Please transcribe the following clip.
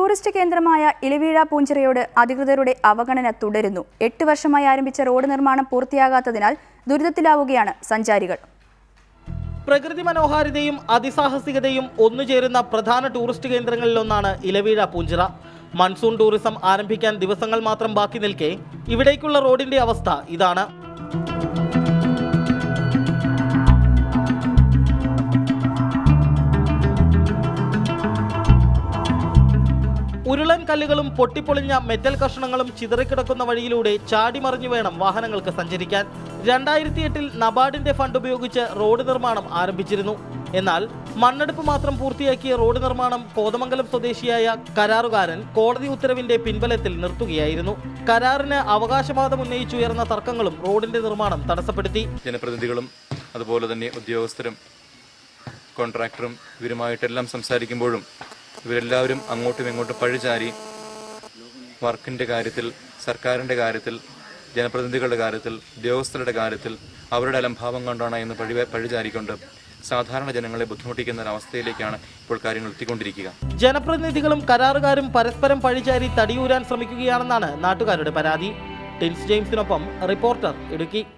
Tourist കേന്ദ്രമായ ഇലവീഴ പൂഞ്ചിറയോട് അധികൃതരുടെ അവഗണന തുടരുന്നു. 8 വർഷമായി ആരംഭിച്ച റോഡ് നിർമ്മാണം പൂർത്തിയാകാത്തതിനാൽ ദുരിതത്തിലാവുകയാണ് സഞ്ചാരികൾ. പ്രകൃതി മനോഹാരിതയും അതിസാഹസികതയും ഒന്നുചേരുന്ന പ്രധാന ടൂറിസ്റ്റ് കേന്ദ്രങ്ങളിലൊന്നാണ് ഇലവീഴ പൂഞ്ചിറ. മൺസൂൺ ടൂറിസം ആരംഭിക്കാൻ ദിവസങ്ങൾ മാത്രം ബാക്കി നിൽക്കെ ഇവിടേക്കുള്ള റോഡിന്റെ അവസ്ഥ ഇതാണ്. ഉരുളൻ കല്ലുകളും പൊട്ടിപ്പൊളിഞ്ഞ മെറ്റൽ കഷ്ണങ്ങളും ചിതറിക്കിടക്കുന്ന വഴിയിലൂടെ ചാടിമറിഞ്ഞു വേണം വാഹനങ്ങൾക്ക് സഞ്ചരിക്കാൻ. 2008-ൽ നബാർഡിന്റെ ഫണ്ട് ഉപയോഗിച്ച് റോഡ് നിർമ്മാണം ആരംഭിച്ചിരുന്നു. എന്നാൽ മണ്ണെടുപ്പ് മാത്രം പൂർത്തിയാക്കിയ റോഡ് നിർമ്മാണം കോതമംഗലം സ്വദേശിയായ കരാറുകാരൻ കോടതി ഉത്തരവിന്റെ പിൻബലത്തിൽ നിർത്തുകയായിരുന്നു. കരാറിന് അവകാശവാദം ഉന്നയിച്ചുയർന്ന തർക്കങ്ങളും റോഡിന്റെ നിർമ്മാണം തടസ്സപ്പെടുത്തി. ജനപ്രതിനിധികളും അതുപോലെ തന്നെ ഉദ്യോഗസ്ഥരും കോൺട്രാക്ടറും ഇവരുമായിട്ടെല്ലാം സംസാരിക്കുമ്പോഴും ഇവരെല്ലാവരും അങ്ങോട്ടും ഇങ്ങോട്ടും പഴിചാരി വർക്കിന്റെ കാര്യത്തിൽ, സർക്കാരിന്റെ കാര്യത്തിൽ, ജനപ്രതിനിധികളുടെ കാര്യത്തിൽ, ഉദ്യോഗസ്ഥരുടെ കാര്യത്തിൽ അവരുടെ അലംഭാവം കൊണ്ടാണ് എന്ന് പഴിചാരിക്കൊണ്ട് സാധാരണ ജനങ്ങളെ ബുദ്ധിമുട്ടിക്കുന്ന ഒരവസ്ഥയിലേക്കാണ് ഇപ്പോൾ കാര്യങ്ങൾ എത്തിക്കൊണ്ടിരിക്കുക. ജനപ്രതിനിധികളും കരാറുകാരും പരസ്പരം പഴിചാരി തടിയൂരാൻ ശ്രമിക്കുകയാണെന്നാണ് നാട്ടുകാരുടെ പരാതി. ടിൻസ് ജെയിംസിനൊപ്പം റിപ്പോർട്ടർ ഇടുക്കി.